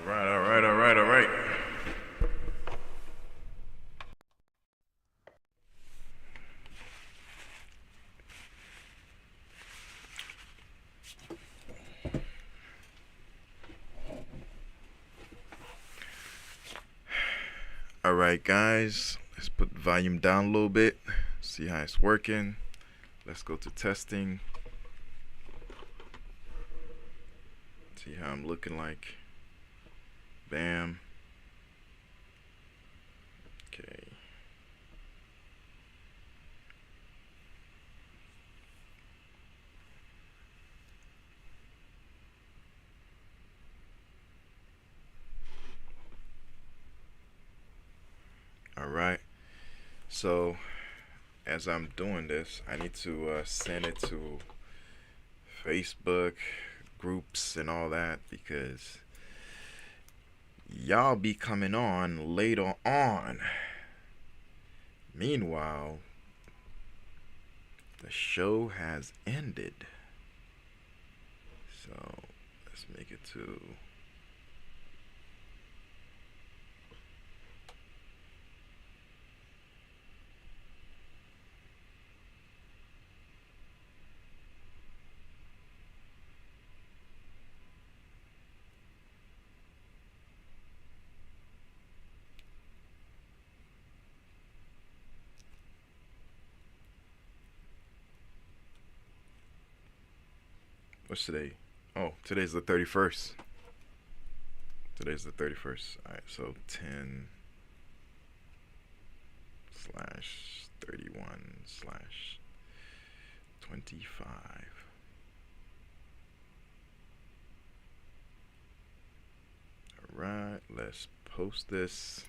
All right. All right, guys. Let's put the volume down a little bit. See how it's working. Let's go to testing. See how I'm looking like. Bam. Okay. All right. So as I'm doing this, I need to send it to Facebook groups and all that because y'all be coming on later on. Meanwhile, the show has ended. So let's make it to what's today? Oh, today's the 31st. Today's the 31st. Alright, so 10/31/25. Alright, let's post this.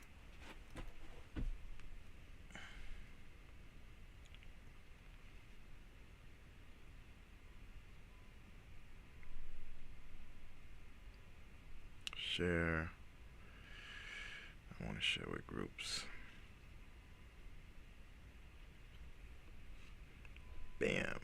Share. I want to share with groups. Bam.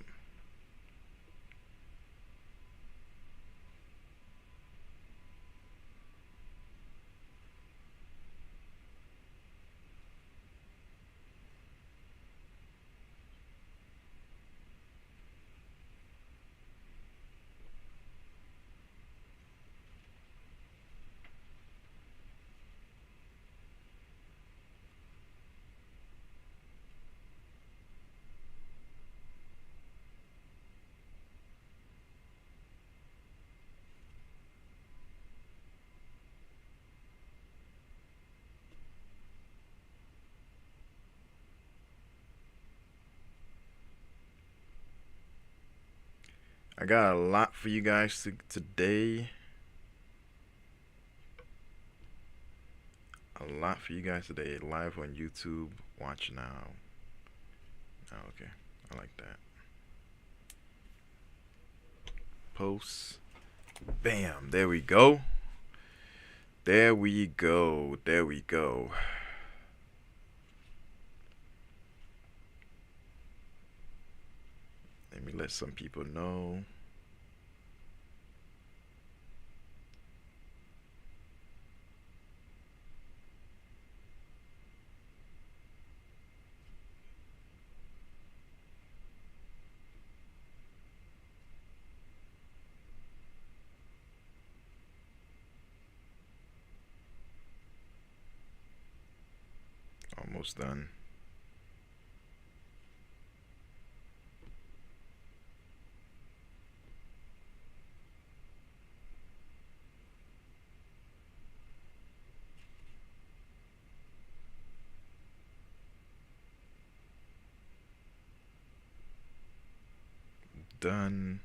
I got a lot for you guys today. A lot for you guys today. Live on YouTube. Watch now. Oh, okay. I like that. Posts. Bam. There we go. There we go. There we go. Let me let some people know. Almost done. Done.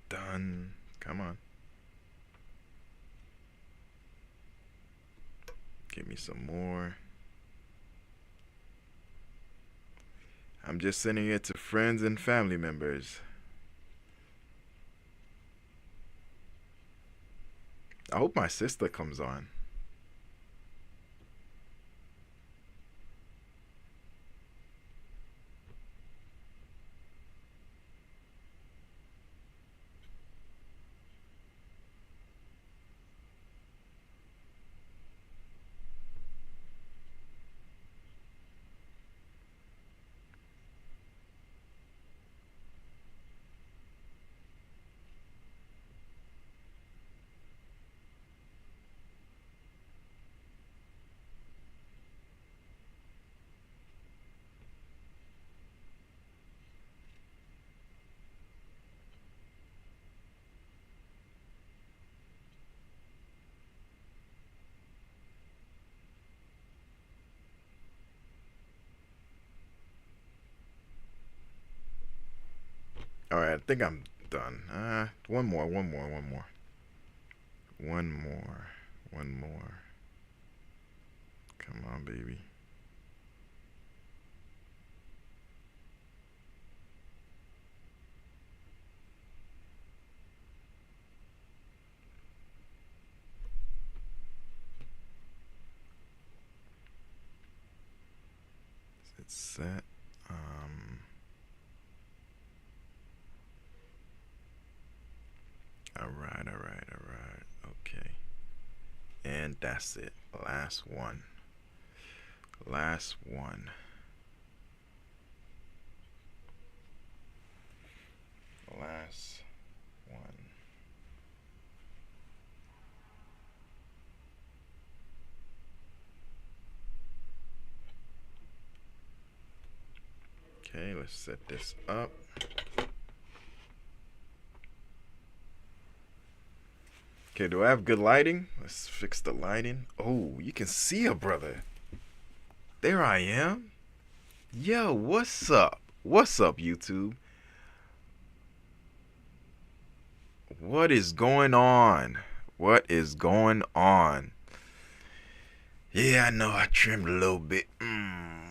Done. Come on. Give me some more. I'm just sending it to friends and family members. I hope my sister comes on. All right, I think I'm done. One more. Come on, baby. It's set. All right. Okay. And that's it. Last one. Last one. Okay, let's set this up. Okay, do I have good lighting? Let's fix the lighting. Oh, you can see a brother. There I am. Yo, what's up? What's up, YouTube? What is going on? What is going on? Yeah, I know I trimmed a little bit. I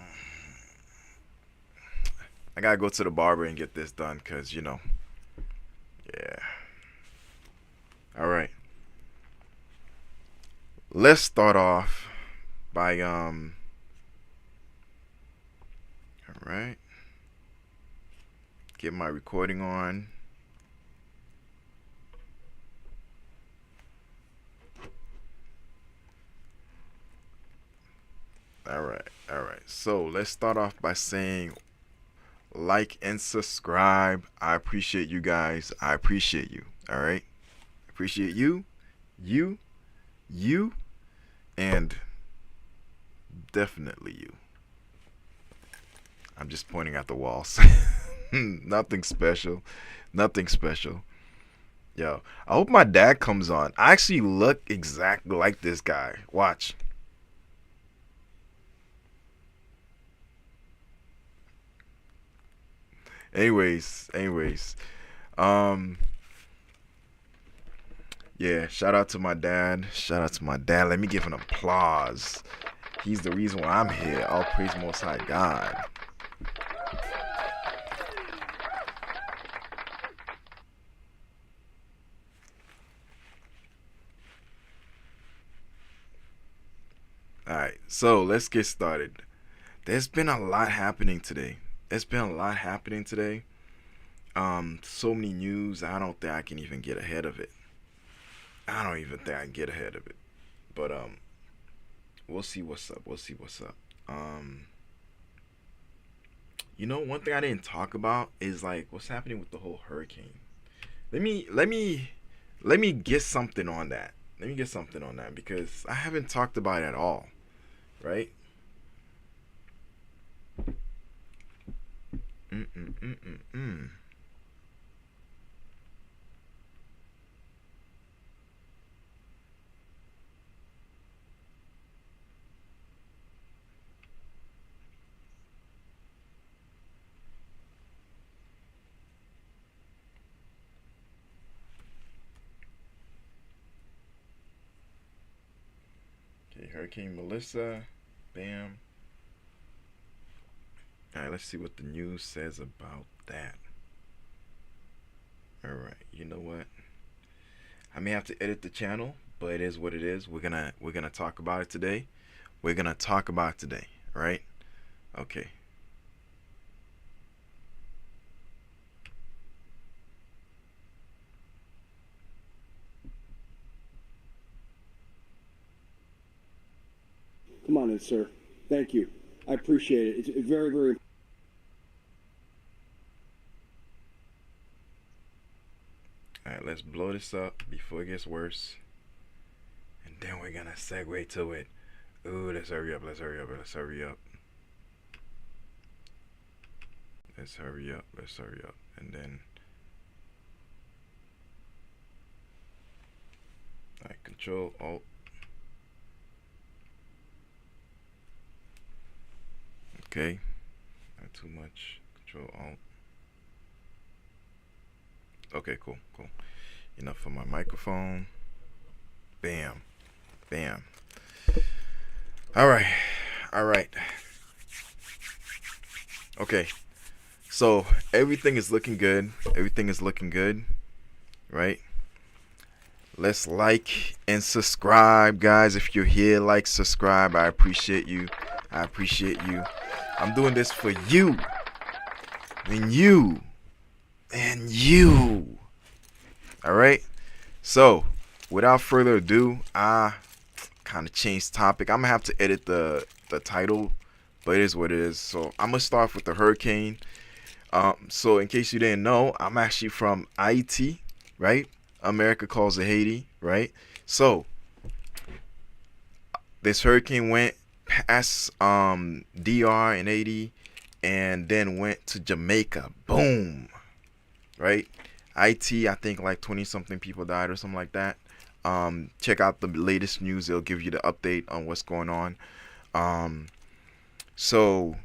gotta go to the barber and get this done, cause you know. Yeah. All right. Let's start off by all right. Get my recording on. All right. So let's start off by saying like and subscribe. I appreciate you guys. I appreciate you. All right. Appreciate you, and definitely you. I'm just pointing at the walls. Nothing special. Yo, I hope my dad comes on. I actually look exactly like this guy. Watch. Anyways. Yeah, shout out to my dad. Let me give an applause. He's the reason why I'm here. All praise Most High God. Alright, so let's get started. There's been a lot happening today. So many news. I don't think I can even get ahead of it. But we'll see what's up. You know, one thing I didn't talk about is like what's happening with the whole hurricane. Let me get something on that. Because I haven't talked about it at all, right? Okay, Hurricane Melissa, bam. All right, let's see what the news says about that. All right, you know what? I may have to edit the channel, but it is what it is. We're gonna talk about it today. Right? Okay. Come on in, sir. Thank you. I appreciate it. It's very, very. All right, let's blow this up before it gets worse, and then we're gonna segue to it. Ooh, let's hurry up. And then, all right, Control Alt. Okay, not too much. Control Alt. Okay, cool, cool. Enough for my microphone. Bam, bam. All right, all right. Okay, so everything is looking good. Everything is looking good, right? Let's like and subscribe, guys. If you're here, like, subscribe. I appreciate you. I appreciate you. I'm doing this for you. And you. And you. All right? So, without further ado, I kind of changed topic. I'm going to have to edit the title, but it is what it is. So, I'm going to start with the hurricane. So, in case you didn't know, I'm actually from Haiti, right? America calls it Haiti, right? So this hurricane went past DR and Haiti and then went to Jamaica. Boom. Right? IT, I think like 20 something people died or something like that. Check out the latest news. It'll give you the update on what's going on. So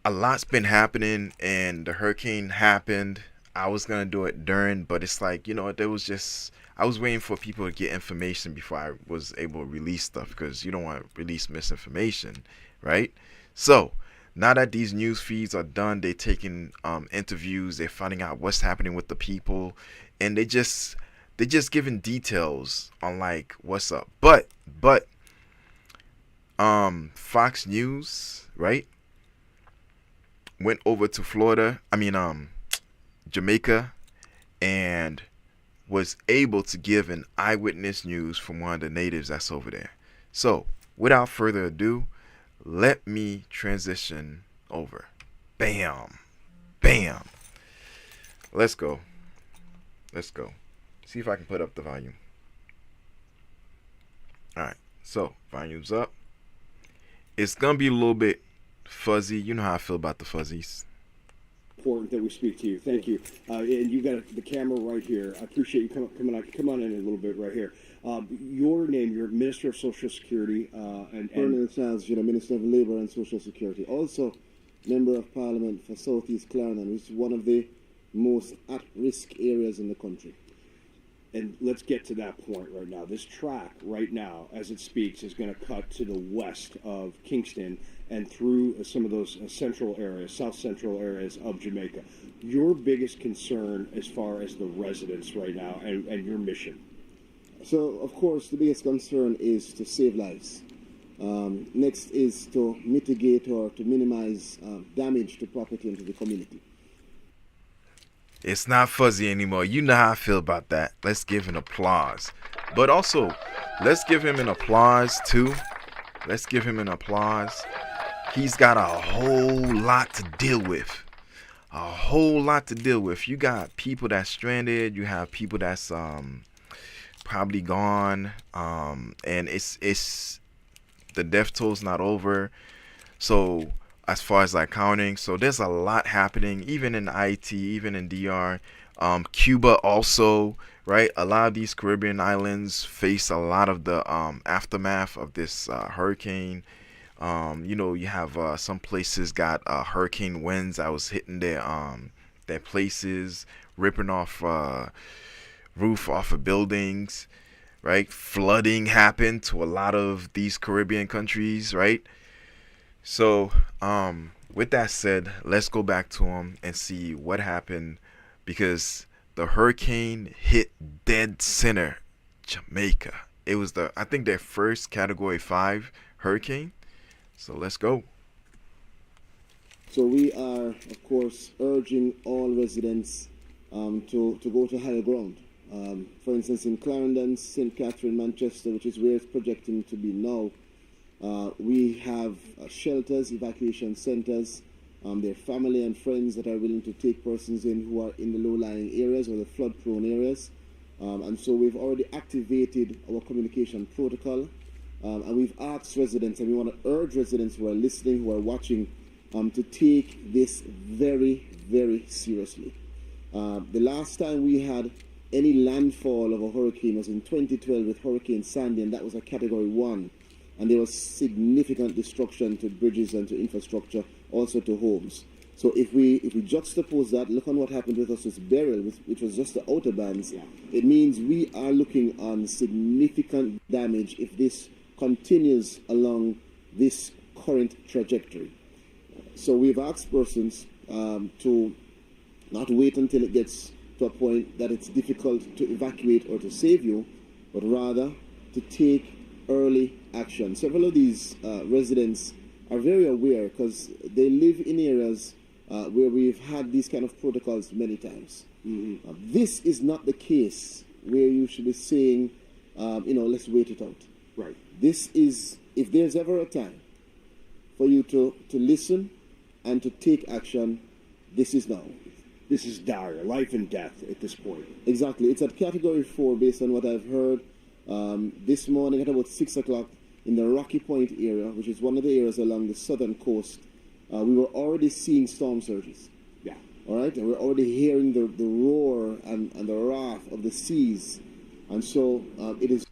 a lot's been happening, and the hurricane happened. I was gonna do it during, but it's like, there was just, I was waiting for people to get information before I was able to release stuff, because you don't want to release misinformation, right? So now that these news feeds are done, they're taking interviews, they're finding out what's happening with the people, and they're just giving details on like what's up. But Fox News, right, went over to Florida. Jamaica, and was able to give an eyewitness news from one of the natives that's over there. So, without further ado, let me transition over. Bam. Bam. Let's go. Let's go. See if I can put up the volume. Alright, so volume's up. It's gonna be a little bit fuzzy. You know how I feel about the fuzzies. Important that we speak to you. Thank you. And you've got the camera right here. I appreciate you come on in a little bit right here. Your name, you're Minister of Social Security, and Colonel Charles, Minister of Labour and Social Security. Also, Member of Parliament for Southeast Clarendon, which is one of the most at-risk areas in the country. And let's get to that point right now. This track right now, as it speaks, is going to cut to the west of Kingston and through some of those central areas, south central areas of Jamaica. Your biggest concern as far as the residents right now and your mission? So, of course, the biggest concern is to save lives. Next is to mitigate or to minimize damage to property and to the community. It's not fuzzy anymore. You know how I feel about that. Let's give an applause. But also, let's give him an applause too. Let's give him an applause. He's got a whole lot to deal with. A whole lot to deal with. You got people that's stranded. You have people that's probably gone. And it's the death toll's not over. So as far as like counting, so there's a lot happening, even in IT, even in DR, Cuba also, right? A lot of these Caribbean islands face a lot of the aftermath of this hurricane. You have some places got hurricane winds that was hitting their places, ripping off roof off of buildings, right? Flooding happened to a lot of these Caribbean countries, right? So, with that said, let's go back to them and see what happened, because the hurricane hit dead center Jamaica. It was I think their first Category 5 hurricane. So let's go. So we are, of course, urging all residents to go to higher ground. For instance, in Clarendon, St. Catherine, Manchester, which is where it's projecting to be now, we have shelters, evacuation centers. There are family and friends that are willing to take persons in who are in the low-lying areas or the flood-prone areas. And so we've already activated our communication protocol. And we've asked residents, and we want to urge residents who are listening, who are watching, to take this very, very seriously. The last time we had any landfall of a hurricane was in 2012 with Hurricane Sandy, and that was a Category 1. And there was significant destruction to bridges and to infrastructure, also to homes. So if we juxtapose that, look on what happened with us with Beryl, which was just the outer bands, it means we are looking on significant damage if this continues along this current trajectory. So we've asked persons to not wait until it gets to a point that it's difficult to evacuate or to save you, but rather to take early action. Several of these residents are very aware because they live in areas where we've had these kind of protocols many times. This is not the case where you should be saying, let's wait it out. Right. This is, if there's ever a time for you to listen and to take action, this is now. This is dire, life and death at this point. Exactly. It's at category 4 based on what I've heard. This morning at about 6 o'clock in the Rocky Point area, which is one of the areas along the southern coast, we were already seeing storm surges. Yeah. All right? And we're already hearing the roar and the wrath of the seas. And so it is.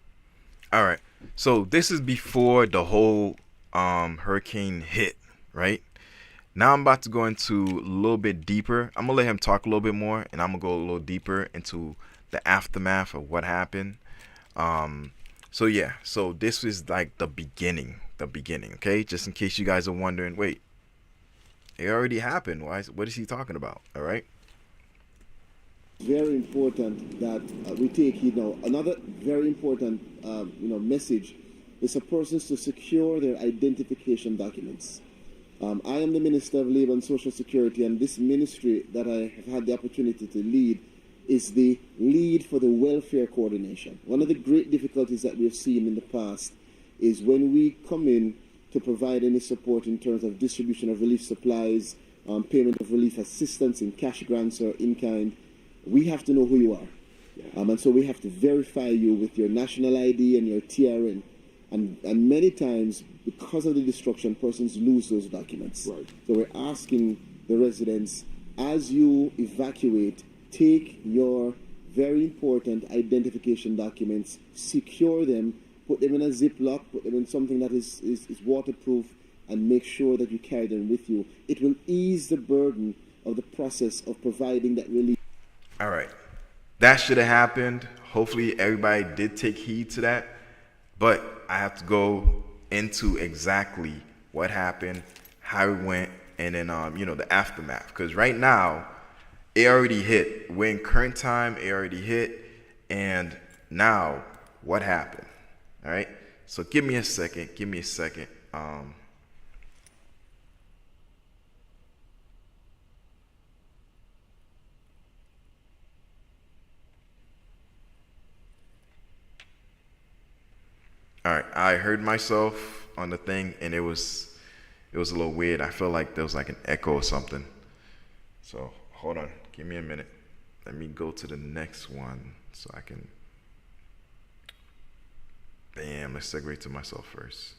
All right. So this is before the whole hurricane hit, right? Now I'm about to go into a little bit deeper. I'm going to let him talk a little bit more, and I'm going to go a little deeper into the aftermath of what happened. So this is like the beginning, okay? Just in case you guys are wondering, wait, it already happened. What is he talking about? All right. Very important that we take heed now. Another very important, message is for persons to secure their identification documents. I am the Minister of Labor and Social Security, and this ministry that I have had the opportunity to lead is the lead for the welfare coordination. One of the great difficulties that we've seen in the past is when we come in to provide any support in terms of distribution of relief supplies, payment of relief assistance in cash grants or in kind, we have to know who you are. And so we have to verify you with your national ID and your TRN. And many times, because of the destruction, persons lose those documents. Right. So we're asking the residents, as you evacuate, take your very important identification documents, secure them, put them in a Ziploc, put them in something that is waterproof, and make sure that you carry them with you. It will ease the burden of the process of providing that relief. All right. That should have happened. Hopefully everybody did take heed to that. But I have to go into exactly what happened, how it went, and then the aftermath. Because right now, it already hit. We're in current time. It already hit. And now, what happened? All right. So give me a second. All right, I heard myself on the thing, and it was a little weird. I felt like there was like an echo or something. So hold on, give me a minute. Let me go to the next one so I can. Bam, let's segue to myself first.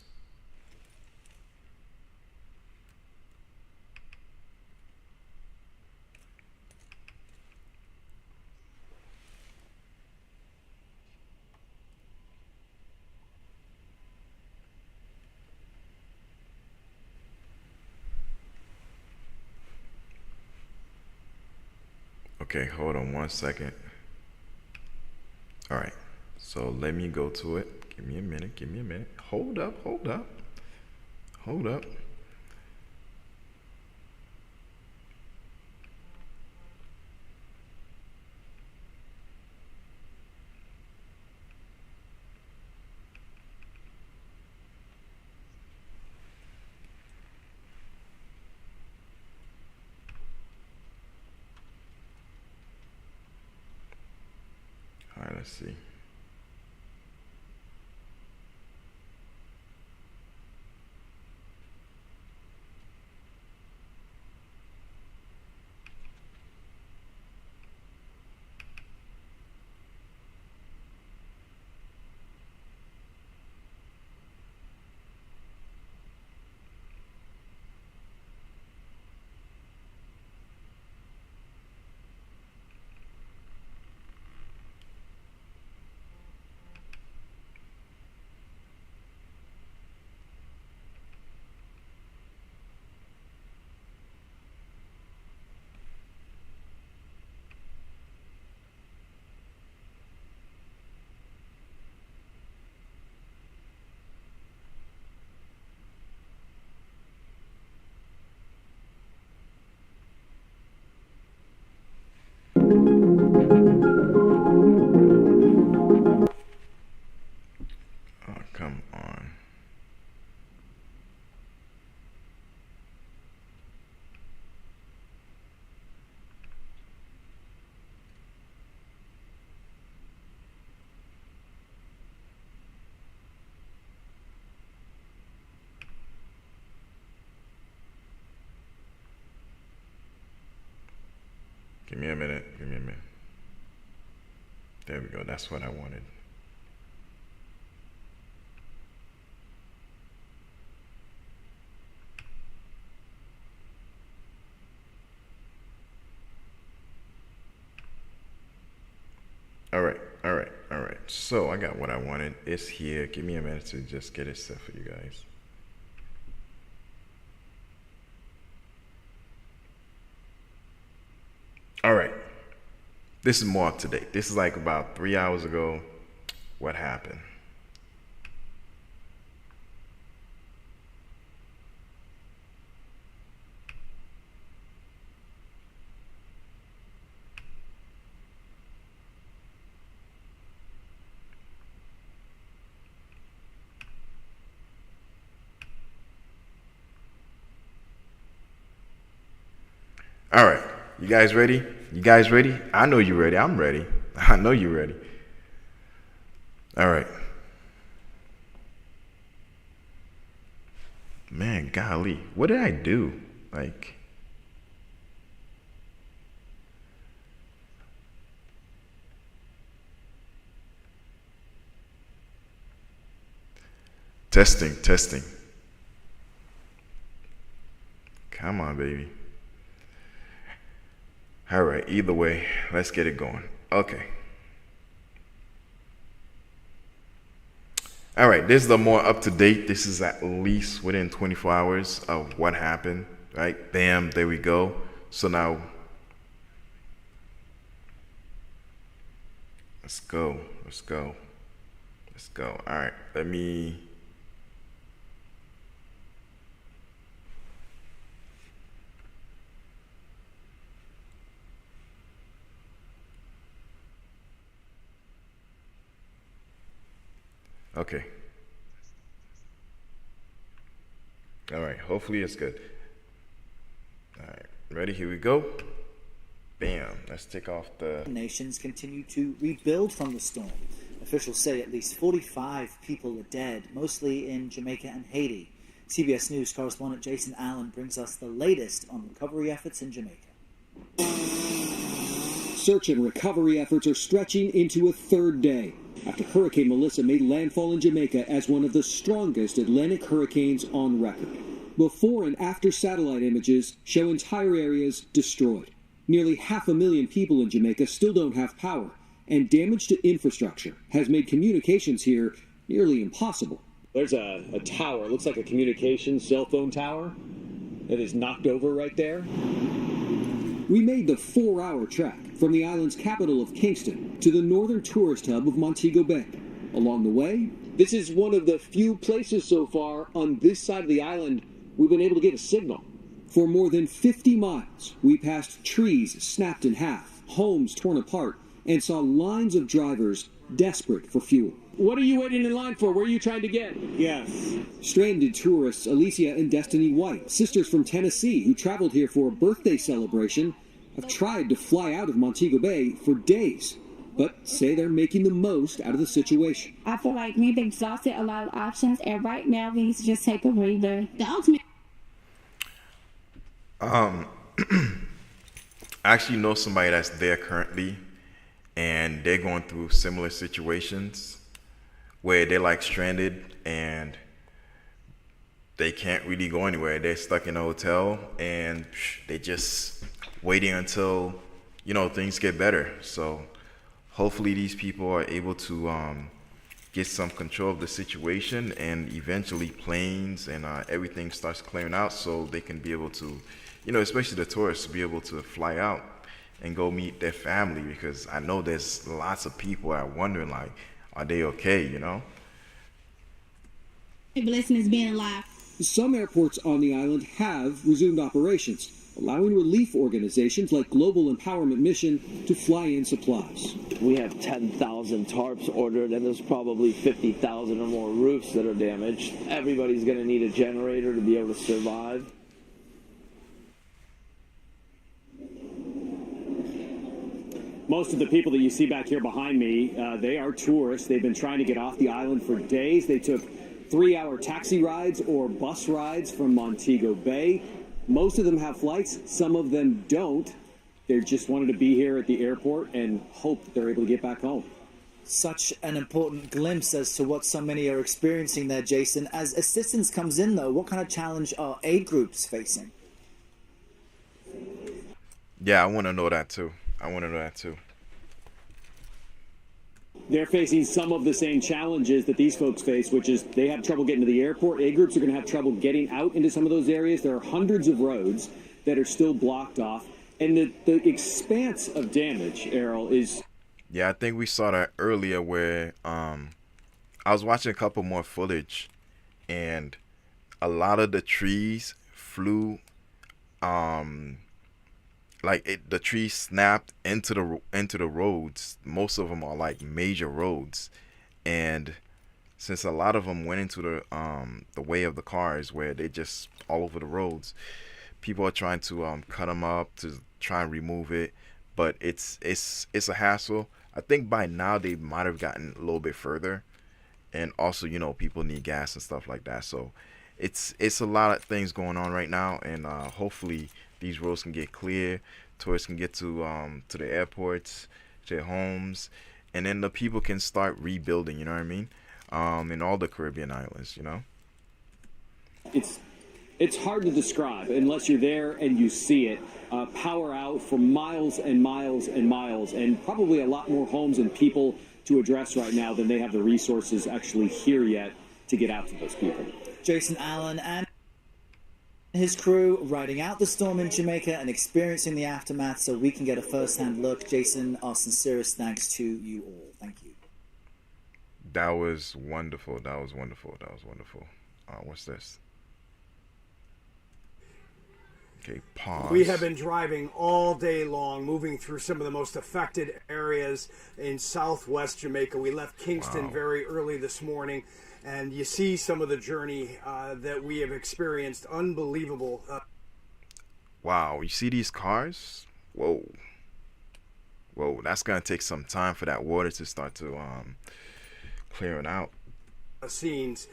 Okay, hold on 1 second. All right, so let me go to it. Give me a minute. Hold up. All right, let's see. Give me a minute. Give me a minute. There we go. That's what I wanted. All right. So I got what I wanted. It's here. Give me a minute to just get it set for you guys. All right. This is more up to date. This is like about 3 hours ago. What happened? All right. You guys ready? You guys ready? I know you're ready. I'm ready. I know you're ready. All right. Man, golly. What did I do? Like, testing. Come on, baby. All right, either way, let's get it going. Okay. All right, this is the more up to date. This is at least within 24 hours of what happened, right? Bam, there we go. So now, let's go. All right, let me. Okay. All right, hopefully it's good. All right, ready? Here we go. Bam. Let's take off the... Nations continue to rebuild from the storm. Officials say at least 45 people are dead, mostly in Jamaica and Haiti. CBS News correspondent Jason Allen brings us the latest on recovery efforts in Jamaica. Search and recovery efforts are stretching into a third day after Hurricane Melissa made landfall in Jamaica as one of the strongest Atlantic hurricanes on record. Before and after satellite images show entire areas destroyed. Nearly 500,000 people in Jamaica still don't have power, and damage to infrastructure has made communications here nearly impossible. There's a tower, looks like a communications cell phone tower that is knocked over right there. We made the 4-hour trek from the island's capital of Kingston to the northern tourist hub of Montego Bay. Along the way, This is one of the few places so far on this side of the island we've been able to get a signal. for more than 50 miles, we passed trees snapped in half, homes torn apart, and saw lines of drivers desperate for fuel. What are you waiting in line for? Where are you trying to get? Yes. Stranded tourists Alicia and Destiny White, sisters from Tennessee who traveled here for a birthday celebration, have tried to fly out of Montego Bay for days, but say they're making the most out of the situation. I feel like we've exhausted a lot of options, and right now we need to just take a breather. The ultimate. I actually know somebody that's there currently, and they're going through similar situations where they're like stranded and they can't really go anywhere. They're stuck in a hotel and they just waiting until, you know, things get better. So hopefully these people are able to get some control of the situation, and eventually planes and everything starts clearing out so they can be able to, you know, especially the tourists, be able to fly out and go meet their family, because I know there's lots of people are wondering, like, are they okay, you know? Blessing is being alive. Some airports on the island have resumed operations, allowing relief organizations like Global Empowerment Mission to fly in supplies. We have 10,000 tarps ordered, and there's probably 50,000 or more roofs that are damaged. Everybody's going to need a generator to be able to survive. Most of the people that you see back here behind me, they are tourists. They've been trying to get off the island for days. They took 3-hour taxi rides or bus rides from Montego Bay. Most of them have flights, some of them don't. They just wanted to be here at the airport and hope that they're able to get back home. Such an important glimpse as to what so many are experiencing there, Jason. As assistance comes in, though, what kind of challenge are aid groups facing? Yeah, I want to know that too. They're facing some of the same challenges that these folks face, which is they have trouble getting to the airport. Aid groups are going to have trouble getting out into some of those areas. There are hundreds of roads that are still blocked off. And the expanse of damage, Errol, is... Yeah, I think we saw that earlier where I was watching a couple more footage, and a lot of the trees flew, the trees snapped into the roads. Most of them are like major roads, and since a lot of them went into the way of the cars where they just all over the roads, people are trying to cut them up to try and remove it, but it's a hassle. I think by now they might have gotten a little bit further, and also, you know, people need gas and stuff like that. So it's a lot of things going on right now, and hopefully these roads can get clear, tourists can get to the airports, to their homes, and then the people can start rebuilding. You know what I mean? In all the Caribbean islands, you know. It's hard to describe unless you're there and you see it. Power out for miles and miles and miles, and probably a lot more homes and people to address right now than they have the resources actually here yet to get out to those people. Jason Allen and his crew riding out the storm in Jamaica and experiencing the aftermath so we can get a first-hand look. Jason, our sincerest thanks to you all. Thank you. That was wonderful. What's this? Okay, pause. We have been driving all day long, moving through some of the most affected areas in southwest Jamaica. We left Kingston very early this morning, and you see some of the journey that we have experienced. Unbelievable. Wow, you see these cars? Whoa, that's gonna take some time for that water to start to clear it out. Scenes.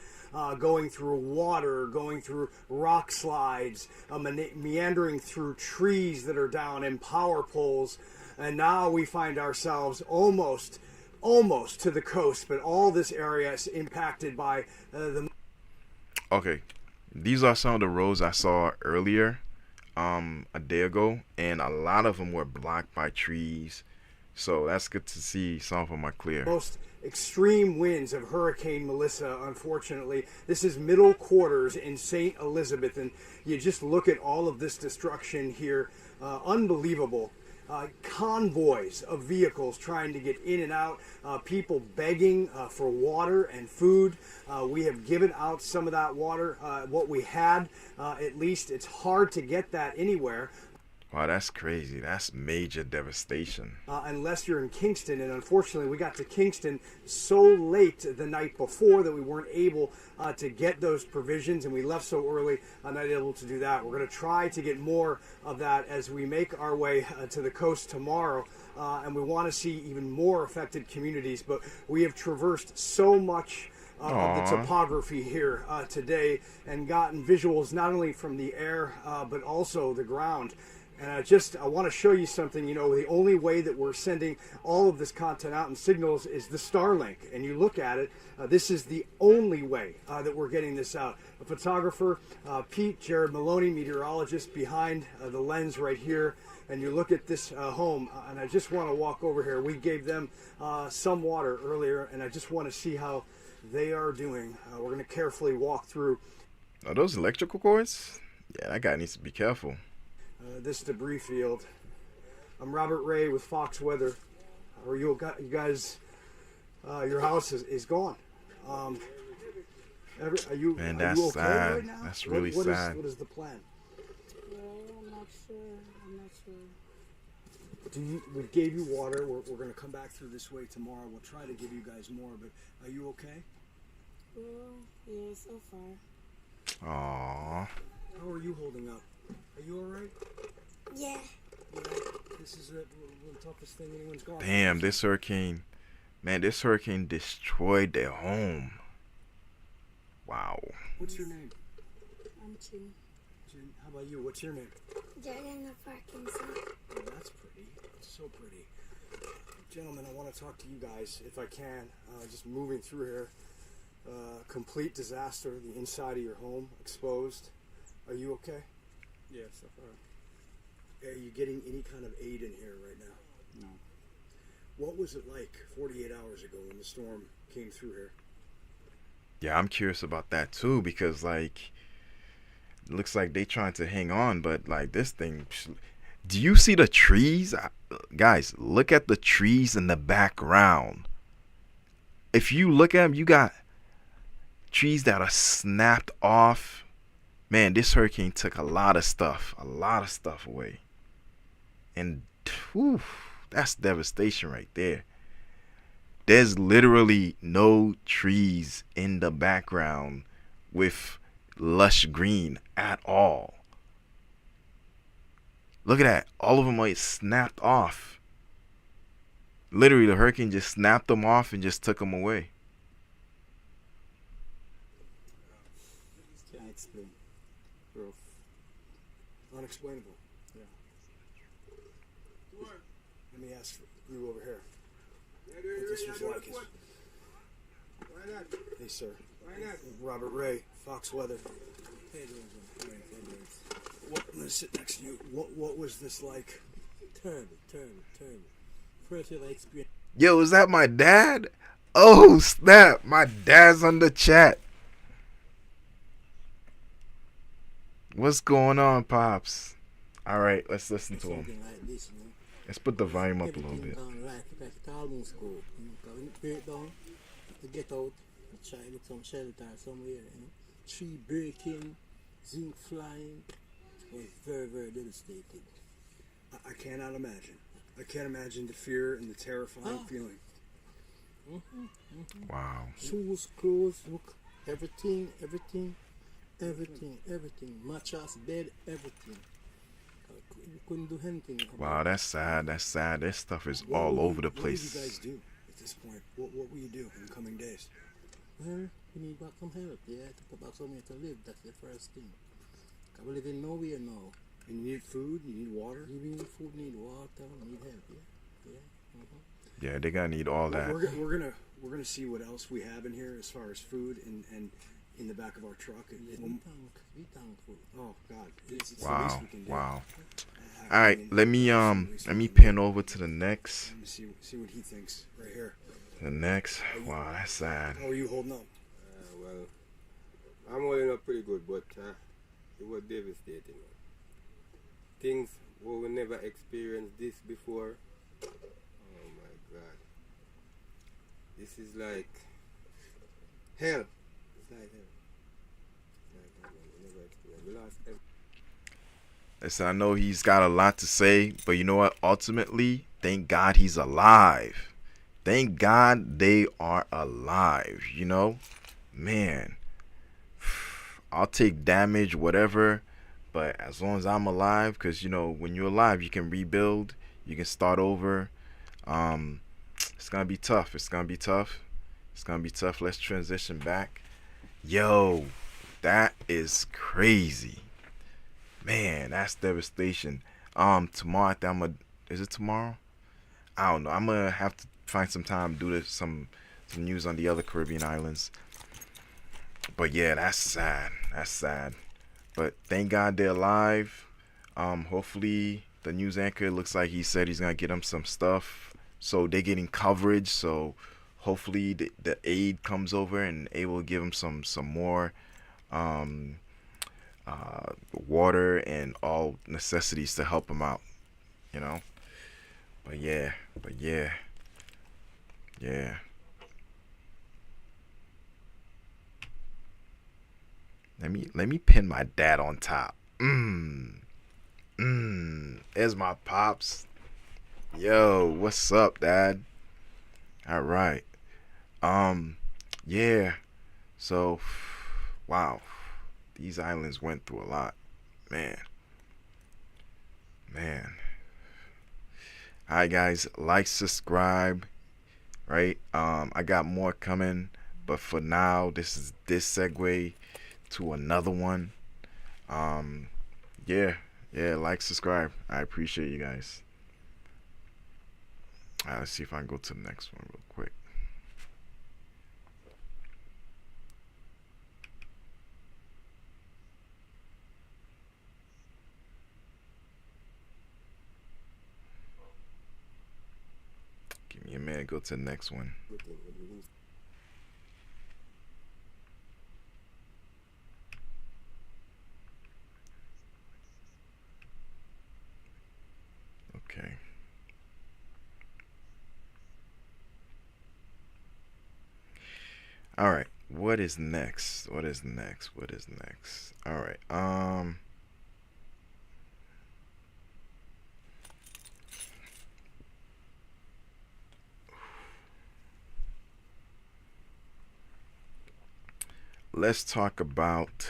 Going through water, going through rock slides, meandering through trees that are down and power poles, and now we find ourselves almost to the coast, but all this area is impacted by the... Okay, these are some of the roads I saw earlier, a day ago, and a lot of them were blocked by trees, so that's good to see some of them are clear. Most extreme winds of Hurricane Melissa, unfortunately. This is middle quarters in St. Elizabeth, and you just look at all of this destruction here. Unbelievable. Convoys of vehicles trying to get in and out, people begging for water and food. We have given out some of that water, what we had, at least. It's hard to get that anywhere. Wow, that's crazy. That's major devastation. Unless you're in Kingston, and unfortunately we got to Kingston so late the night before that we weren't able to get those provisions, and we left so early, not able to do that. We're going to try to get more of that as we make our way to the coast tomorrow, and we want to see even more affected communities, but we have traversed so much of the topography here today and gotten visuals not only from the air but also the ground. And I want to show you something. You know, the only way that we're sending all of this content out in signals is the Starlink. And you look at it, this is the only way that we're getting this out. A photographer, Pete, Jared Maloney, meteorologist, behind the lens right here. And you look at this home, and I just want to walk over here. We gave them some water earlier, and I just want to see how they are doing. We're going to carefully walk through. Are those electrical cords? Yeah, that guy needs to be careful. This debris field. I'm Robert Ray with Fox Weather. Are you guys? Your house is gone. Are you? Man, are that's you okay sad. right now? That's really sad. What is the plan? I'm not sure. We gave you water. We're going to come back through this way tomorrow. We'll try to give you guys more. But are you okay? Well, yeah, so far. Aww. How are you holding up? Are you all right? Yeah. This is the toughest thing anyone's gone through. Damn, this hurricane destroyed their home. Wow. What's your name? I'm Chin. How about you? What's your name? Jordan Parkinson. Oh, that's pretty. That's so pretty. Gentlemen, I want to talk to you guys, if I can. Just moving through here. Complete disaster. The inside of your home exposed. Are you okay? Yes, so far. Are you getting any kind of aid in here right now? No. What was it like 48 hours ago when the storm came through here? Yeah, I'm curious about that too, because like it looks like they trying to hang on, but like this thing, do you see the trees? Guys, look at the trees in the background. If you look at them, you got trees that are snapped off. Man, this hurricane took a lot of stuff away. And whew, that's devastation right there. There's literally no trees in the background with lush green at all. Look at that. All of them are snapped off. Literally, the hurricane just snapped them off and just took them away. Can't explain. Rough. Unexplainable. Yeah. Let me ask you over here. What this was like. Hey, sir. Robert Ray, Fox Weather. What, I'm going to sit next to you. What was this like? Terrible. First ever experience. Yo, is that my dad? Oh, snap. My dad's on the chat. What's going on, Pops? All right, let's listen to him. Like this, you know? Let's put the volume up a little Everything bit. gone right, like it almost go. You know, when it break down, to get out, try to look some shelter somewhere. You know? Tree breaking, zinc flying. It was very, very devastating. I cannot imagine. I can't imagine the fear and the terrifying feeling. Wow. Shoes, clothes, look, everything. Mattress, bed, everything. We couldn't do anything. Wow, that's sad. This stuff is all over the place. What did you guys do at this point? What will you do in the coming days? Well, we need back some help, yeah, to put back somewhere to live. That's the first thing. Because we live in nowhere now. And you need food, you need water? You need food, need water, need help, yeah. Yeah, they gotta need all that. We're gonna see what else we have in here as far as food and in the back of our truck. Be thankful. Oh God, it's the least Wow, we can do. wow. All right, let me pin over to the next. Let me see what he thinks right here. The next. Wow, that's sad. How are you holding up? Well, I'm holding up pretty good, but it was devastating. Things we never experienced this before. Oh my God. This is like hell. It's like hell. We never experienced. We lost everything. Listen, I know he's got a lot to say, but you know what? Ultimately, thank God he's alive. Thank God they are alive, you know? Man, I'll take damage, whatever, but as long as I'm alive, because, you know, when you're alive, you can rebuild, you can start over. It's going to be tough. It's going to be tough. Let's transition back. Yo, that is crazy. Man, that's devastation. Tomorrow, I think is it tomorrow? I don't know. I'm going to have to find some time to do some news on the other Caribbean islands. But yeah, that's sad. But thank God they're alive. Hopefully the news anchor looks like he said he's gonna get them some stuff, so they're getting coverage. So hopefully the aid comes over and able to give them some more water and all necessities to help them out, you know. But yeah. Let me pin my dad on top. There's my pops. Yo, what's up, Dad? All right. Yeah. So, wow. These islands went through a lot. Man. Alright, guys, like, subscribe. Right? I got more coming, but for now, this segue to another one. Yeah, yeah, like, subscribe. I appreciate you guys. Let's see if I can go to the next one real quick. Give me a minute, go to the next one. Okay. All right. What is next? What is next? What is next? All right. Let's talk about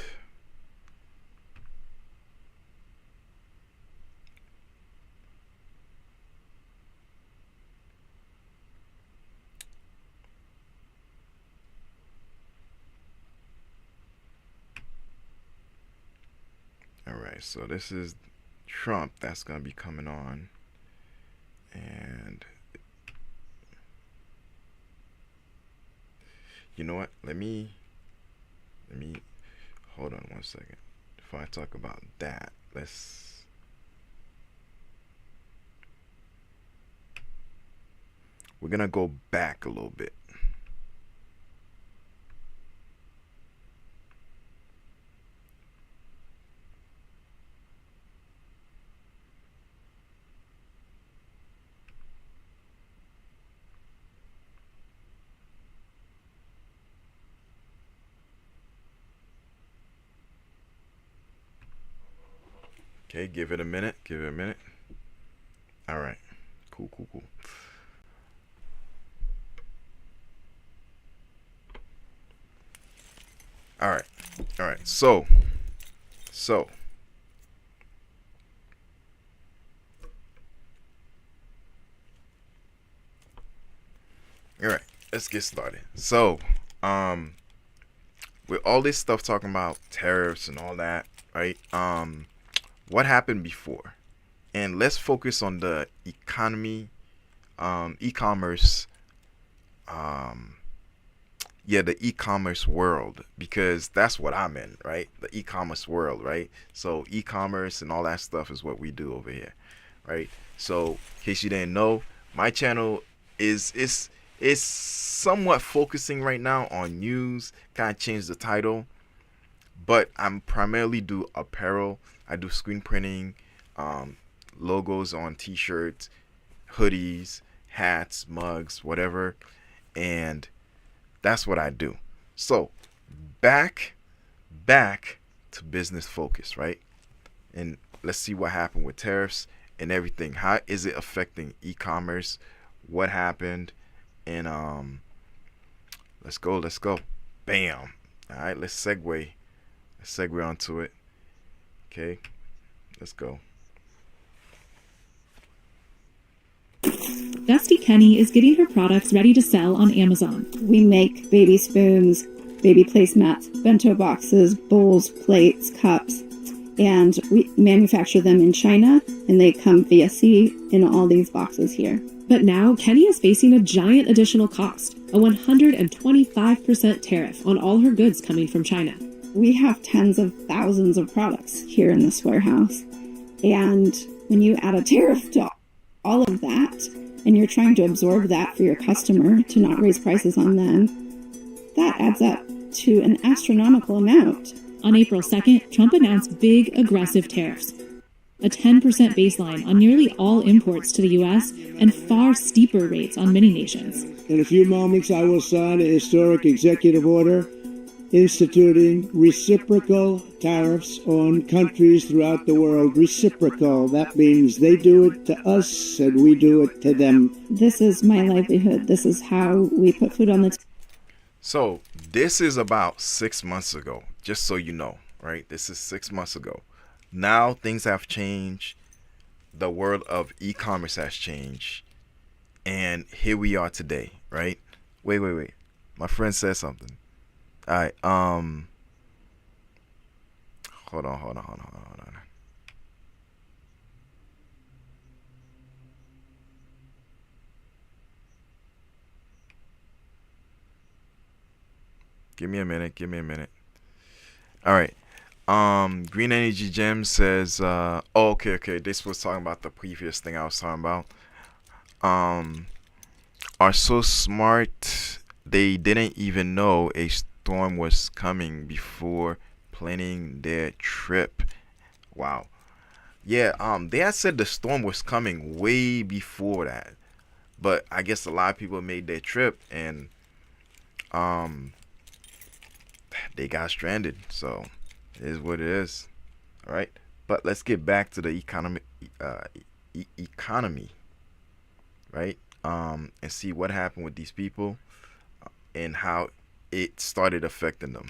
all right, so this is Trump that's going to be coming on, and you know what, let me hold on one second before I talk about that. We're gonna go back a little bit. Okay, give it a minute. Give it a minute. All right. Cool, cool, cool. All right. All right. So. All right. Let's get started. So, with all this stuff talking about tariffs and all that, right? What happened before? And let's focus on the economy, e-commerce, the e-commerce world, because that's what I'm in, right? The e-commerce world, right? So e-commerce and all that stuff is what we do over here, right? So in case you didn't know, my channel is somewhat focusing right now on news. Kind of changed the title, but I'm primarily do apparel. I do screen printing, logos on t-shirts, hoodies, hats, mugs, whatever, and that's what I do. So back to business focus, right? And let's see what happened with tariffs and everything. How is it affecting e-commerce? What happened? And let's go. Bam. All right, let's segue onto it. Okay, let's go. Dusty Kenny is getting her products ready to sell on Amazon. We make baby spoons, baby placemats, bento boxes, bowls, plates, cups, and we manufacture them in China, and they come via sea in all these boxes here. But now Kenny is facing a giant additional cost, a 125% tariff on all her goods coming from China. We have tens of thousands of products here in this warehouse, and when you add a tariff to all of that, and you're trying to absorb that for your customer to not raise prices on them, that adds up to an astronomical amount. On April 2nd, Trump announced big, aggressive tariffs, a 10% baseline on nearly all imports to the U.S., and far steeper rates on many nations. In a few moments, I will sign a historic executive order instituting reciprocal tariffs on countries throughout the world. Reciprocal, that means they do it to us and we do it to them. This is my livelihood. This is how we put food on the table. So this is about 6 months ago, just so you know, right? This is 6 months ago. Now things have changed. The world of e-commerce has changed. And here we are today, right? Wait. My friend said something. All right. Hold on. Give me a minute. All right. Green Energy Gem says, okay. This was talking about the previous thing I was talking about. Are so smart they didn't even know a storm was coming before planning their trip. Wow. Yeah, they had said the storm was coming way before that. But I guess a lot of people made their trip and they got stranded. So it is what it is. All right. But let's get back to the economy, right? And see what happened with these people and how it started affecting them.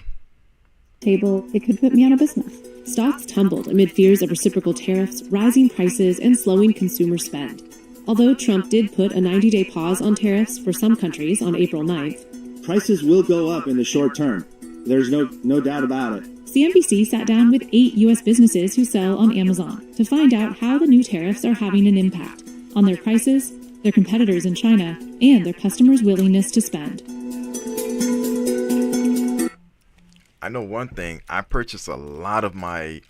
Table, it could put me out of business. Stocks tumbled amid fears of reciprocal tariffs, rising prices, and slowing consumer spend. Although Trump did put a 90-day pause on tariffs for some countries on April 9th, prices will go up in the short term. There's no doubt about it. CNBC sat down with 8 U.S. businesses who sell on Amazon to find out how the new tariffs are having an impact on their prices, their competitors in China, and their customers' willingness to spend. I know one thing. I purchased a lot of my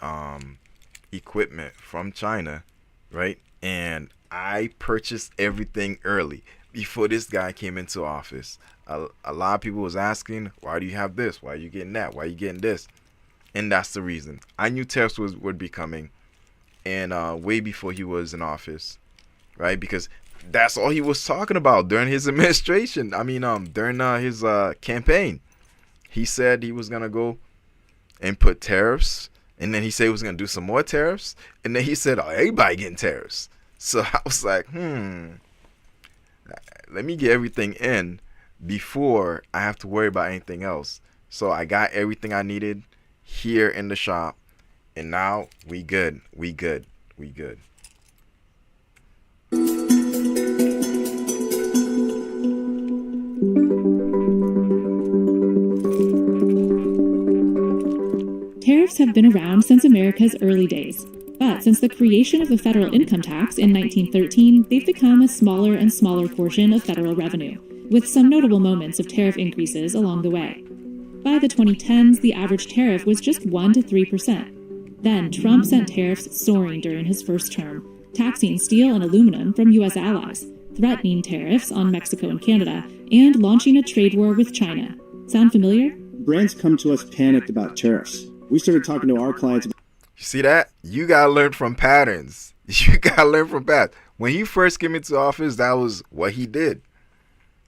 equipment from China, right? And I purchased everything early before this guy came into office. A lot of people was asking, why do you have this? Why are you getting that? Why are you getting this? And that's the reason. I knew tariffs would be coming, and way before he was in office, right? Because that's all he was talking about during his administration. I mean, during his campaign. He said he was going to go and put tariffs. And then he said he was going to do some more tariffs. And then he said, oh, everybody getting tariffs. So I was like, let me get everything in before I have to worry about anything else. So I got everything I needed here in the shop. And now we good. Tariffs have been around since America's early days, but since the creation of the federal income tax in 1913, they've become a smaller and smaller portion of federal revenue, with some notable moments of tariff increases along the way. By the 2010s, the average tariff was just 1 to 3%. Then Trump sent tariffs soaring during his first term, taxing steel and aluminum from U.S. allies, threatening tariffs on Mexico and Canada, and launching a trade war with China. Sound familiar? Brands come to us panicked about tariffs. We started talking to our clients. You see that? You got to learn from patterns. When he first came into office, that was what he did.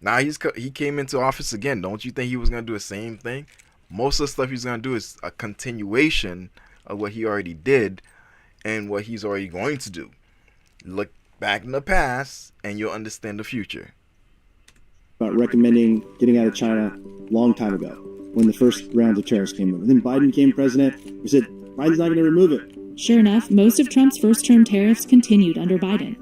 Now he came into office again. Don't you think he was going to do the same thing? Most of the stuff he's going to do is a continuation of what he already did and what he's already going to do. Look back in the past and you'll understand the future. About recommending getting out of China a long time ago, when the first round of tariffs came in. And then Biden became president. We said, Biden's not going to remove it. Sure enough, most of Trump's first-term tariffs continued under Biden.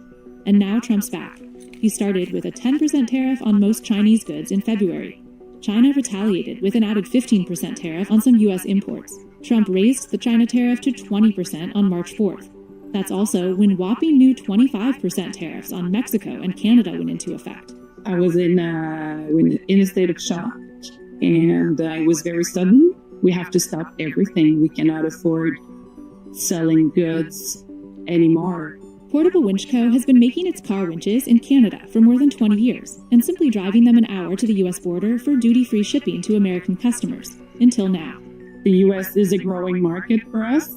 And now Trump's back. He started with a 10% tariff on most Chinese goods in February. China retaliated with an added 15% tariff on some U.S. imports. Trump raised the China tariff to 20% on March 4th. That's also when whopping new 25% tariffs on Mexico and Canada went into effect. I was in a state of shock. And it was very sudden. We have to stop everything. We cannot afford selling goods anymore. Portable Winch Co. has been making its car winches in Canada for more than 20 years and simply driving them an hour to the U.S. border for duty-free shipping to American customers, until now. The U.S. is a growing market for us.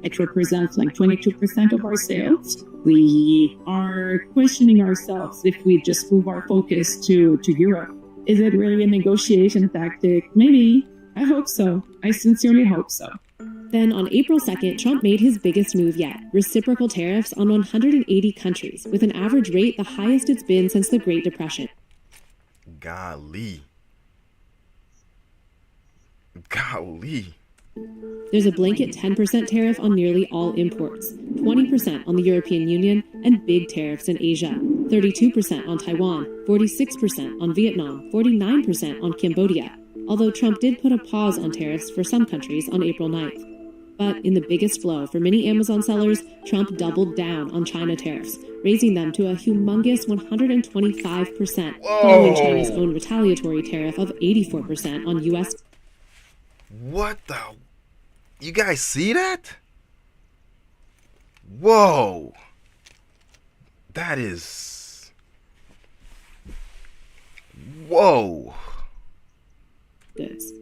It represents like 22% of our sales. We are questioning ourselves if we just move our focus to Europe. Is it really a negotiation tactic? Maybe. I hope so. I sincerely hope so. Then on April 2nd, Trump made his biggest move yet, reciprocal tariffs on 180 countries, with an average rate the highest it's been since the Great Depression. Golly. There's a blanket 10% tariff on nearly all imports, 20% on the European Union, and big tariffs in Asia, 32% on Taiwan, 46% on Vietnam, 49% on Cambodia, although Trump did put a pause on tariffs for some countries on April 9th. But in the biggest blow for many Amazon sellers, Trump doubled down on China tariffs, raising them to a humongous 125%, following China's own retaliatory tariff of 84% on U.S. What the? You guys see that? Whoa. That is... Whoa. Goods.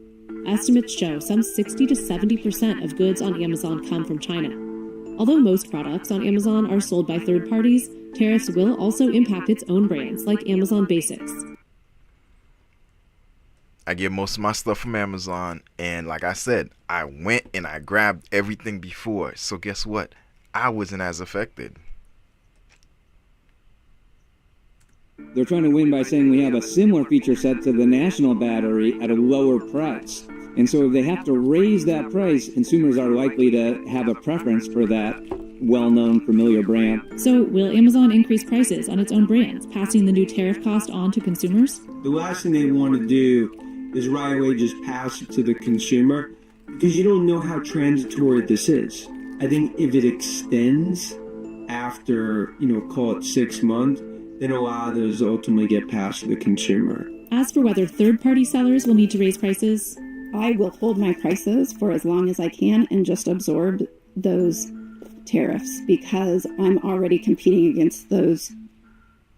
Estimates show some 60 to 70% of goods on Amazon come from China. Although most products on Amazon are sold by third parties, tariffs will also impact its own brands like Amazon Basics. I get most of my stuff from Amazon, and like I said, I went and I grabbed everything before. So guess what? I wasn't as affected. They're trying to win by saying we have a similar feature set to the national battery at a lower price. And so if they have to raise that price, consumers are likely to have a preference for that well-known, familiar brand. So will Amazon increase prices on its own brands, passing the new tariff cost on to consumers? The last thing they want to do is right away just pass it to the consumer, because you don't know how transitory this is. I think if it extends after, call it 6 months, then a lot of those ultimately get passed to the consumer. As for whether third-party sellers will need to raise prices, I will hold my prices for as long as I can and just absorb those tariffs, because I'm already competing against those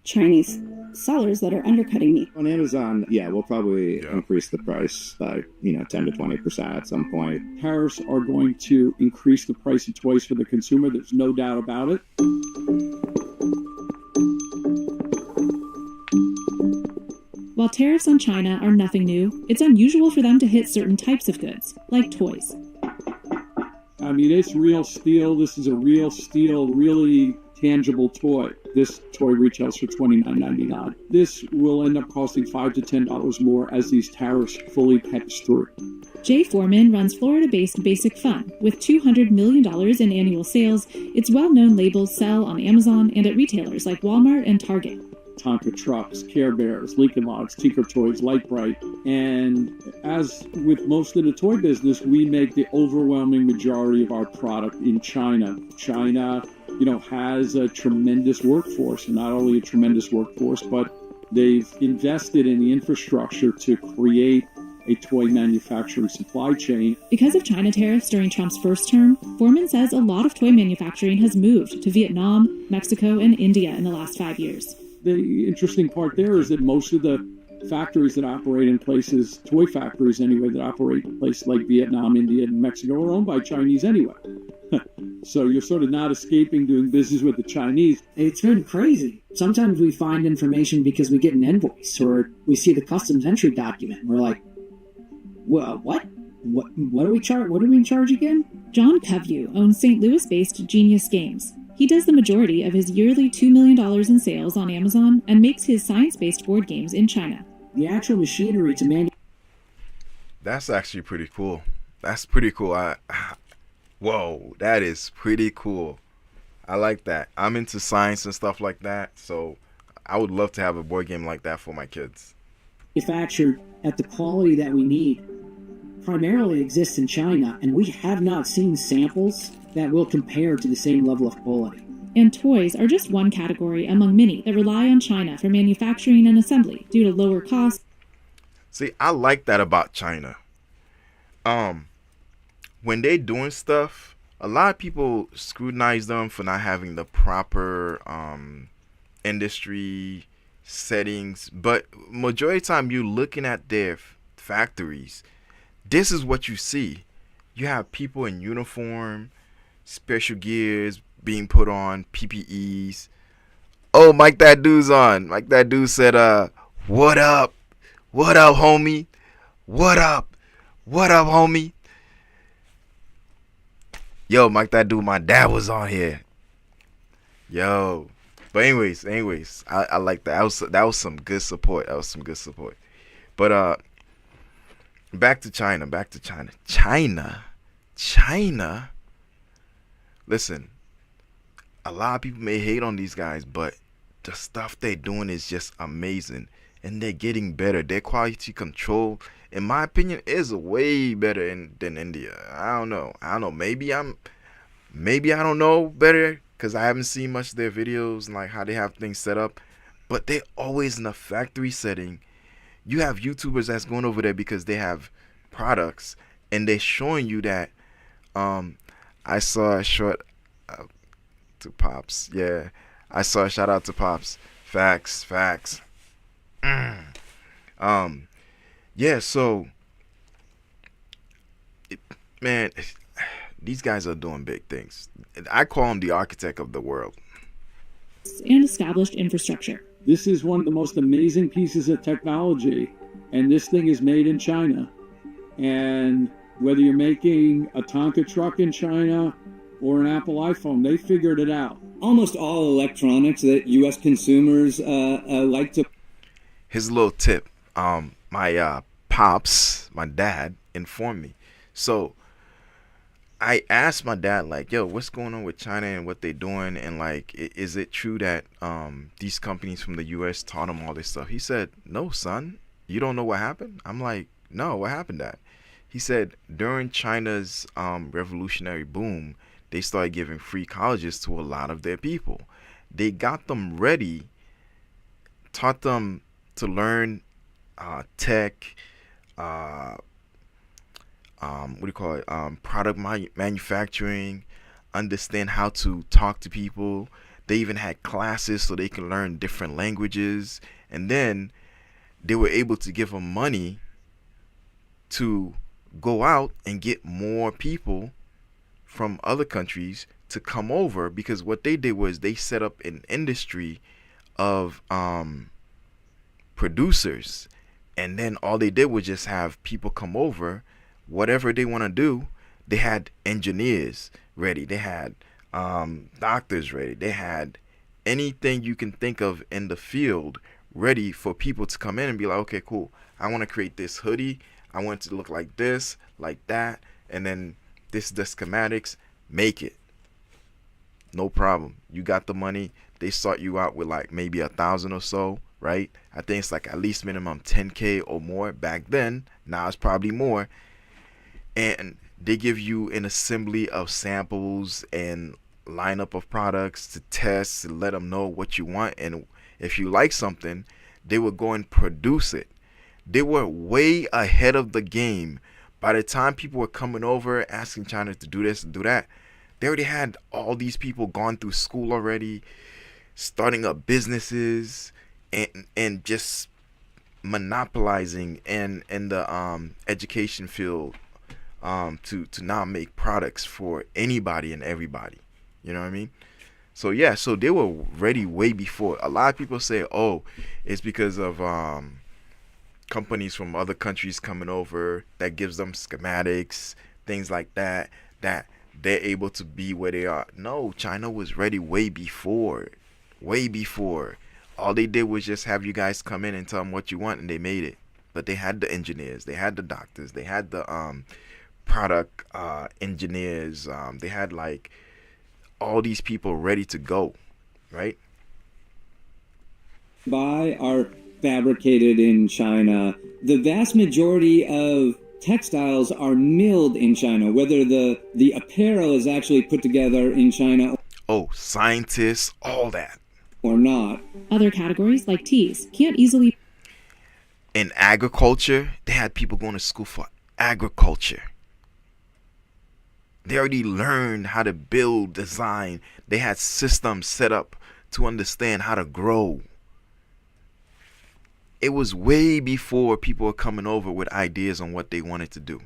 Chinese sellers that are undercutting me. On Amazon, we'll probably increase the price by 10 to 20% at some point. Tariffs are going to increase the price of toys for the consumer. There's no doubt about it. While tariffs on China are nothing new, it's unusual for them to hit certain types of goods, like toys. I mean, it's real steel. This is a real steel, really tangible toy. This toy retails for $29.99. This will end up costing $5 to $10 more as these tariffs fully pass through. Jay Foreman runs Florida-based Basic Fun. With $200 million in annual sales, its well-known labels sell on Amazon and at retailers like Walmart and Target. Tonka trucks, Care Bears, Lincoln Logs, Tinker Toys, Light Bright. And as with most of the toy business, we make the overwhelming majority of our product in China. China, has a tremendous workforce, and not only a tremendous workforce, but they've invested in the infrastructure to create a toy manufacturing supply chain. Because of China tariffs during Trump's first term, Foreman says a lot of toy manufacturing has moved to Vietnam, Mexico, and India in the last 5 years. The interesting part there is that most of the factories that operate in places, toy factories anyway, that operate in places like Vietnam, India, and Mexico are owned by Chinese anyway. So you're sort of not escaping doing business with the Chinese. It's been crazy. Sometimes we find information because we get an invoice or we see the customs entry document and we're like, well, what? What do we charge? What do we charge again? John Covey owns St. Louis-based Genius Games. He does the majority of his yearly $2 million in sales on Amazon and makes his science-based board games in China. The actual machinery to manufacture. That's actually pretty cool. That's pretty cool. Whoa, that is pretty cool. I like that. I'm into science and stuff like that, so I would love to have a board game like that for my kids. Manufactured at the quality that we need primarily exists in China, and we have not seen samples that will compare to the same level of quality. And toys are just one category among many that rely on China for manufacturing and assembly due to lower costs. See, I like that about China. When they doing stuff, a lot of people scrutinize them for not having the proper industry settings, but majority of the time you're looking at their factories, this is what you see. You have people in uniform, special gears being put on, PPEs. Oh, Mike, that dude's on. Mike, that dude said, what up? What up, homie? What up? What up, homie? Yo, Mike, that dude, my dad was on here. Yo. But anyways, I like that. That was some good support. But back to China. China. Listen, a lot of people may hate on these guys, but the stuff they're doing is just amazing, and they're getting better. Their quality control, in my opinion, is way better than India. I don't know. Maybe I don't know better because I haven't seen much of their videos and like how they have things set up. But they're always in a factory setting. You have YouTubers that's going over there because they have products, and they're showing you that. I saw a short to Pops. Yeah, I saw a shout out to Pops. Facts. Yeah. So, man, these guys are doing big things. I call him the architect of the world. And established infrastructure. This is one of the most amazing pieces of technology, and this thing is made in China. And whether you're making a Tonka truck in China or an Apple iPhone, they figured it out. Almost all electronics that U.S. consumers like to. His little tip, my pops, my dad, informed me. So I asked my dad, like, yo, what's going on with China and what they doing? And, like, is it true that these companies from the U.S. taught them all this stuff? He said, no, son, you don't know what happened? I'm like, no, what happened, Dad? He said, during China's revolutionary boom, they started giving free colleges to a lot of their people. They got them ready, taught them to learn tech, product manufacturing, understand how to talk to people. They even had classes so they can learn different languages. And then they were able to give them money to go out and get more people from other countries to come over, because what they did was they set up an industry of producers, and then all they did was just have people come over, whatever they want to do. They had engineers ready, they had doctors ready, they had anything you can think of in the field ready for people to come in and be like, okay, cool, I want to create this hoodie, I want it to look like this, like that, and then this is the schematics, make it. No problem. You got the money. They start you out with like maybe 1,000 or so, right? I think it's like at least minimum 10K or more back then. Now it's probably more. And they give you an assembly of samples and lineup of products to test and let them know what you want. And if you like something, they would go and produce it. They were way ahead of the game. By the time people were coming over asking China to do this and do that, they already had all these people gone through school already, starting up businesses, and just monopolizing in the education field to now make products for anybody and everybody. You know what I mean? So yeah, so they were ready way before. A lot of people say, oh, it's because of companies from other countries coming over that gives them schematics, things like that, that they're able to be where they are. No, China was ready way before. All they did was just have you guys come in and tell them what you want, and they made it. But they had the engineers, they had the doctors, they had the product engineers, they had like all these people ready to go, right? Are fabricated in China. The vast majority of textiles are milled in China, whether the apparel is actually put together in China. Oh, scientists, all that. Or not. Other categories like teas can't easily. In agriculture, they had people going to school for agriculture. They already learned how to build, design. They had systems set up to understand how to grow. It was way before people were coming over with ideas on what they wanted to do.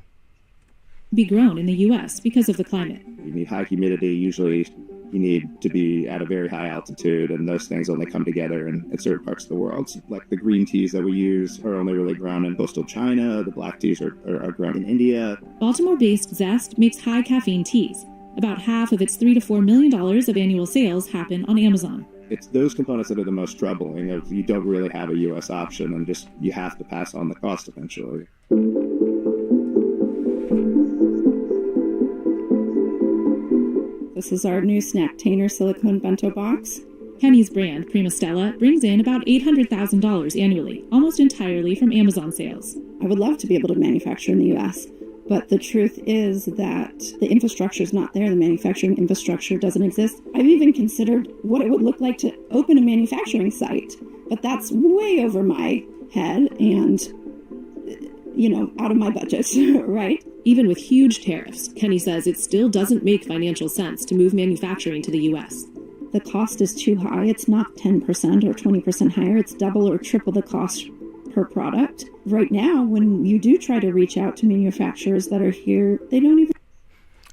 Be grown in the U.S. because of the climate. You need high humidity. Usually you need to be at a very high altitude, and those things only come together in certain parts of the world. So, like the green teas that we use are only really grown in coastal China. The black teas are grown in India. Baltimore-based Zest makes high caffeine teas. About half of its $3 to $4 million of annual sales happen on Amazon. It's those components that are the most troubling. If you don't really have a U.S. option, and just you have to pass on the cost eventually. This is our new Snacktainer silicone bento box. Penny's brand, Prima Stella, brings in about $800,000 annually, almost entirely from Amazon sales. I would love to be able to manufacture in the U.S., but the truth is that the infrastructure is not there. The manufacturing infrastructure doesn't exist. I've even considered what it would look like to open a manufacturing site, but that's way over my head and, out of my budget, right? Even with huge tariffs, Kenny says it still doesn't make financial sense to move manufacturing to the U.S. The cost is too high. It's not 10% or 20% higher. It's double or triple the cost per product. Right now, when you do try to reach out to manufacturers that are here, they don't even...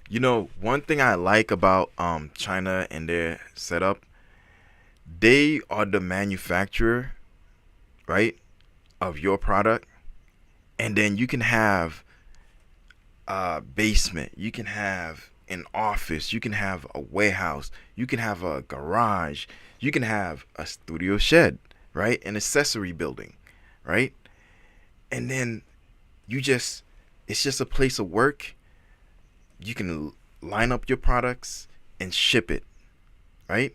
You know, one thing I like about China and their setup, they are the manufacturer, right, of your product. And then you can have a basement, you can have an office, you can have a warehouse, you can have a garage, you can have a studio shed, right, an accessory building, right? And then it's just a place of work. You can line up your products and ship it, right?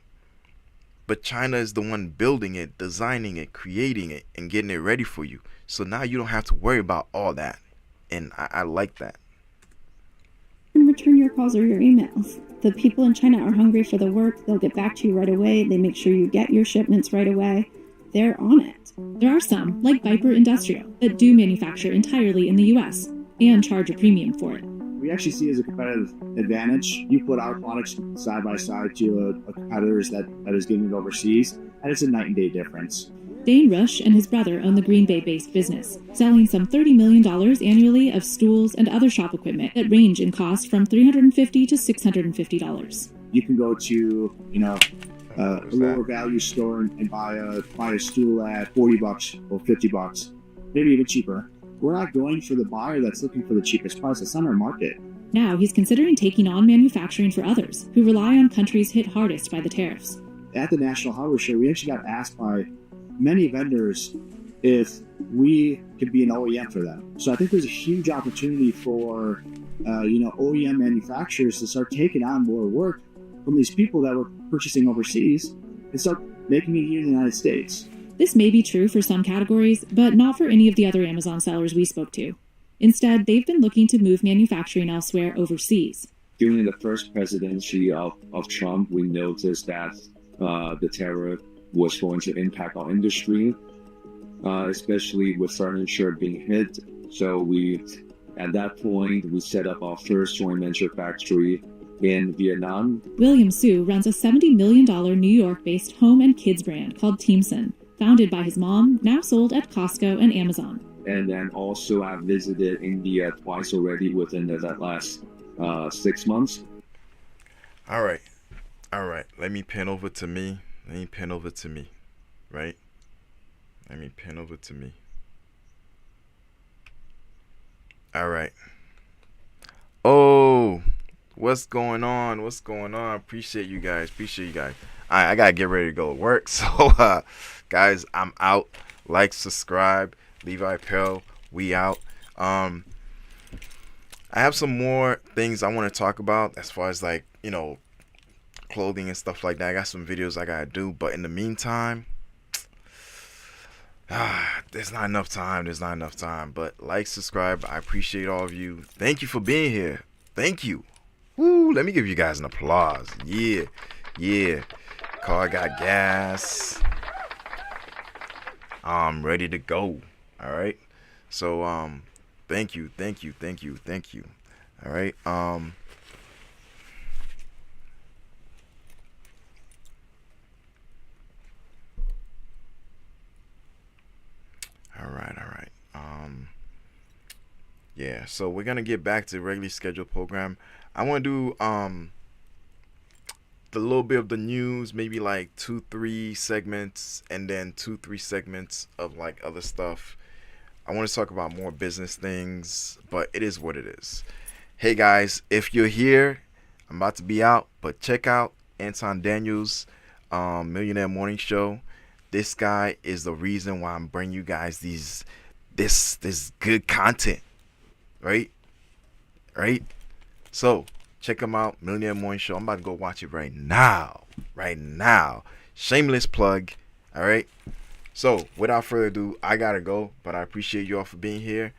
But China is the one building it, designing it, creating it, and getting it ready for you. So now you don't have to worry about all that. And I like that. return your calls or your emails. The people in China are hungry for the work. They'll get back to you right away. They make sure you get your shipments right away. They're on it. There are some, like Viper Industrial, that do manufacture entirely in the U.S. and charge a premium for it. We actually see it as a competitive advantage. You put our products side by side to a competitor's that is getting it overseas, and it's a night and day difference. Dane Rush and his brother own the Green Bay-based business, selling some $30 million annually of stools and other shop equipment that range in cost from $350 to $650. You can go to, a lower value store and buy a stool at $40 or $50, maybe even cheaper. We're not going for the buyer that's looking for the cheapest price. That's not our market. Now he's considering taking on manufacturing for others who rely on countries hit hardest by the tariffs. At the National Hardware Show, we actually got asked by many vendors if we could be an OEM for them. So I think there's a huge opportunity for OEM manufacturers to start taking on more work from these people that were purchasing overseas and start making it here in the United States. This may be true for some categories, but not for any of the other Amazon sellers we spoke to. Instead, they've been looking to move manufacturing elsewhere overseas. During the first presidency of Trump, we noticed that the tariff was going to impact our industry, especially with furniture being hit. So at that point, we set up our first joint venture factory in Vietnam. William Su runs a $70 million New York-based home and kids brand called XIIN, founded by his mom, now sold at Costco and Amazon. And then also I've visited India twice already within that last 6 months. All right. Let me pin over to me. Right? Let me pin over to me. All right. Oh, what's going on? Appreciate you guys. I gotta get ready to go to work. So, guys, I'm out. Like, subscribe, Levi Pell. We out. I have some more things I want to talk about as far as clothing and stuff like that. I got some videos I gotta do, but in the meantime, there's not enough time. But like, subscribe. I appreciate all of you. Thank you for being here. Thank you. Woo! Let me give you guys an applause. Yeah. Car got gas. I'm ready to go. All right. So thank you. All right. All right. Yeah, so we're gonna get back to the regularly scheduled program. I want to do the little bit of the news, maybe like 2-3 segments, and then 2-3 segments of like other stuff. I want to talk about more business things, but it is what it is. Hey guys, if you're here, I'm about to be out, but check out Anton Daniels' Millionaire Morning Show. This guy is the reason why I'm bringing you guys this good content, right? So check him out, Millionaire Morning Show. I'm about to go watch it right now. Shameless plug. All right. So without further ado, I gotta go, but I appreciate you all for being here.